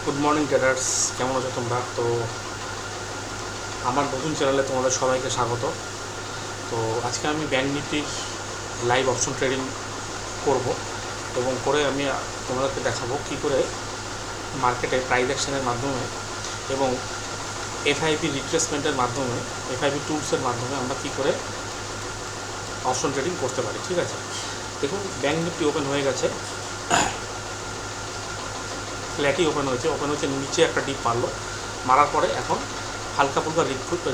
Good morning traders, কেমন আছো তোমরা? তো আমার নতুন চ্যানেলে তোমাদের সবাইকে স্বাগত। তো আজকে আমি ব্যাংক নিফটির লাইভ অপশন ট্রেডিং করব এবং করে আমি তোমাদেরকে দেখাবো কী করে মার্কেটে প্রাইস অ্যাকশনের মাধ্যমে এবং এফআইপি রিট্রেসমেন্টের মাধ্যমে, এফআইপি টুলসের মাধ্যমে আমরা কী করে অপশন ট্রেডিং করতে পারি। ঠিক আছে, দেখুন ব্যাংক নিফটি ওপেন হয়ে গেছে, ফ্ল্যাটই ওপেন হয়েছে, নিচে একটা ডিপ মারলো, মারার পরে এখন হালকা ফুলকা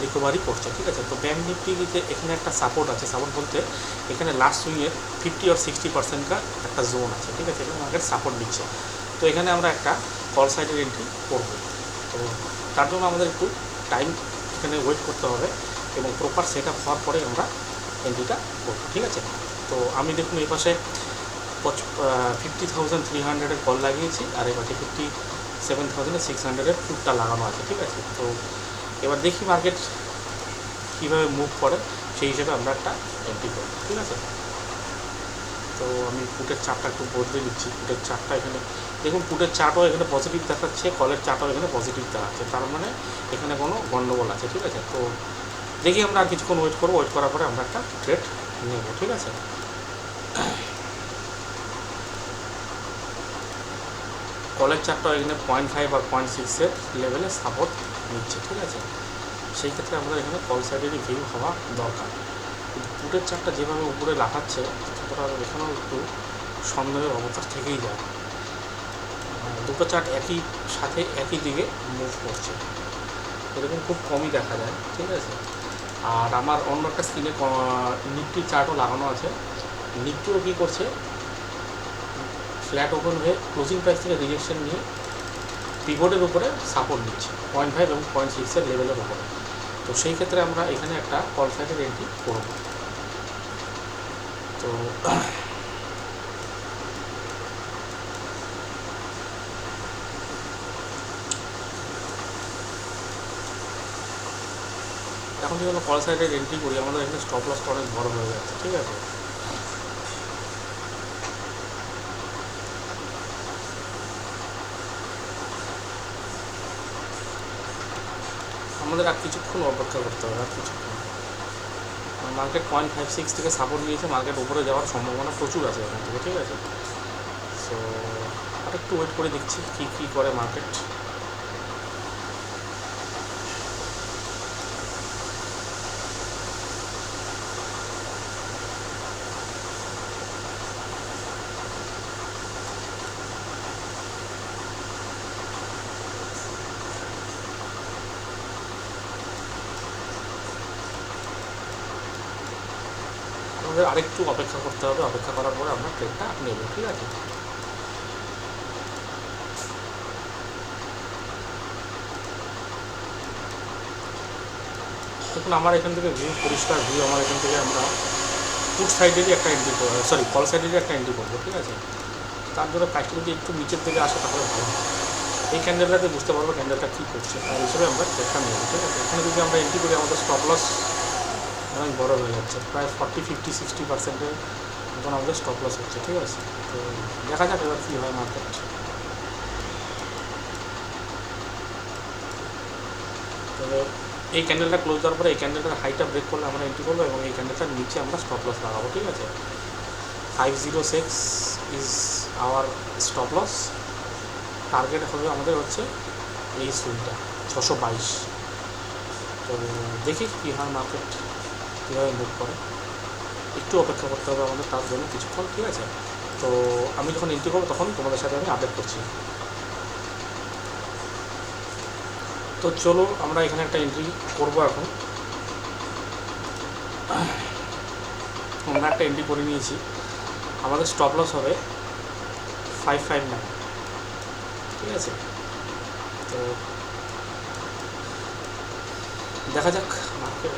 রিকভারি করছে। ঠিক আছে, তো ব্যাংক নিফটিতে এখানে একটা সাপোর্ট আছে। সাপোর্ট বলতে এখানে লাস্ট সুইংয়ের 50 আর 60% একটা জোন আছে। ঠিক আছে, এবং মার্কেট সাপোর্ট দিচ্ছে। তো এখানে আমরা একটা কল সাইডের এন্ট্রি করব। তো তার জন্য আমাদের একটু টাইম এখানে ওয়েট করতে হবে এবং প্রপার সেট আপ হওয়ার পরে আমরা এন্ট্রিটা করব। ঠিক আছে, তো আমি দেখুন এই পাশে 50,300 কল লাগিয়েছি আর এবার 57,600 ফুটটা লাগানো আছে। ঠিক আছে, তো এবার দেখি মার্কেট কীভাবে মুভ করে, সেই হিসেবে আমরা একটা এন্ট্রি করব। ঠিক আছে, তো আমি পুটের চার্টটা একটু বদলে দিচ্ছি। পুটের চার্টটা এখানে দেখুন, পুটের চার্টও এখানে পজিটিভ দেখাচ্ছে, কলের চার্টও এখানে পজিটিভ দেখাচ্ছে, তার মানে এখানে কোনো গন্ডগোল আছে। ঠিক আছে, তো দেখি আমরা আর কিছুক্ষণ ওয়েট করবো, ওয়েট করার পরে আমরা একটা ট্রেড নেব। ঠিক আছে, কলের চার্টটা এখানে 0.5 আর 0.6 লেভেলে সাপোর্ট নিচ্ছে। ঠিক আছে, সেই ক্ষেত্রে আমাদের এখানে কল সাইডেরই ভিউ হওয়া দরকার। পুটের চার্টটা যেভাবে উপরে লাফাচ্ছে, ততটা এখানেও একটু সন্দেহের অবকাশ থেকেই যায়। দুটো চার্ট একই সাথে একই দিকে মুভ করছে, এরকম খুব কমই দেখা যায়। ঠিক আছে, আর আমার অন্য একটা স্ক্রিনে নিফটির চার্টও লাগানো আছে। নিফটিও কী করছে, ফ্ল্যাট ওপেন হয়ে ক্লোজিং প্রাইস থেকে রিজেকশন নিয়ে পিভটের উপরে সাপোর্ট নিচ্ছে 0.5 এবং 0.6 লেভেলের উপরে। তো সেই ক্ষেত্রে আমরা এখানে একটা কল সাইডের এন্ট্রি করব। তো এখন যদি আমরা কল সাইডের এন্ট্রি করি, আমাদের এখানে স্টপ লসটা অনেক বড় হয়ে যাচ্ছে। ঠিক আছে, আমাদের আর কিছুক্ষণ অপেক্ষা করতে হবে, আর কিছুক্ষণ। মার্কেট 0.56 থেকে সাপোর্ট নিয়েছে, মার্কেট উপরে যাওয়ার সম্ভাবনা প্রচুর আছে এখান থেকে। ঠিক আছে, সো আর একটু ওয়েট করে দেখছি কী করে মার্কেট। আমাদের আরেকটু অপেক্ষা করতে হবে, অপেক্ষা করার পরে আমরা ট্রেডটা নেব। ঠিক আছে, দেখুন আমার এখান থেকে ভিউ পরিষ্কার ভিউ, আমার এখান থেকে আমরা পুট সাইডেরই একটা এন্ট্রি করবো, সরি কল সাইডেরই একটা এন্ট্রি করবো। ঠিক আছে, তার জন্য প্রাইসটা যদি একটু নিচের দিকে আসে তাহলে ভালো হয়। এই ক্যান্ডেলটাতে বুঝতে পারবো ক্যান্ডেলটা কী করছে, তার হিসেবে আমরা ট্রেডটা নেব। ঠিক আছে, এখানে যদি আমরা এন্ট্রি করি, আমাদের স্টপ লস অনেক বড় হয়ে যাচ্ছে, প্রায় 40-50-60% মতন আমাদের স্টপ লস হচ্ছে। ঠিক আছে, তো দেখা যাক এবার কী হয় মার্কেট। তবে এই ক্যান্ডেলটা ক্লোজ দেওয়ার পরে এই ক্যান্ডেলটার হাইটা ব্রেক করলে আমরা এন্ট্রি করবো এবং এই ক্যান্ডেলটার নিচে আমরা স্টপ লস লাগাবো। ঠিক আছে, 506 is our stop loss. Target হবে আমাদের হচ্ছে এই সুইংটা 622। তো দেখি কী হয় মার্কেট, কীভাবে মুভ করে। একটু অপেক্ষা করতে হবে আমাদের তার জন্য কিছুক্ষণ। ঠিক আছে, তো আমি যখন এন্ট্রি করবো তখন তোমাদের সাথে আমি আপডেট করছি। তো চলো আমরা এখানে একটা এন্ট্রি করবো। এখন আমরা একটা এন্ট্রি করে নিয়েছি, আমাদের স্টপ লস হবে 559। ঠিক আছে, তো দেখা যাক মার্কেট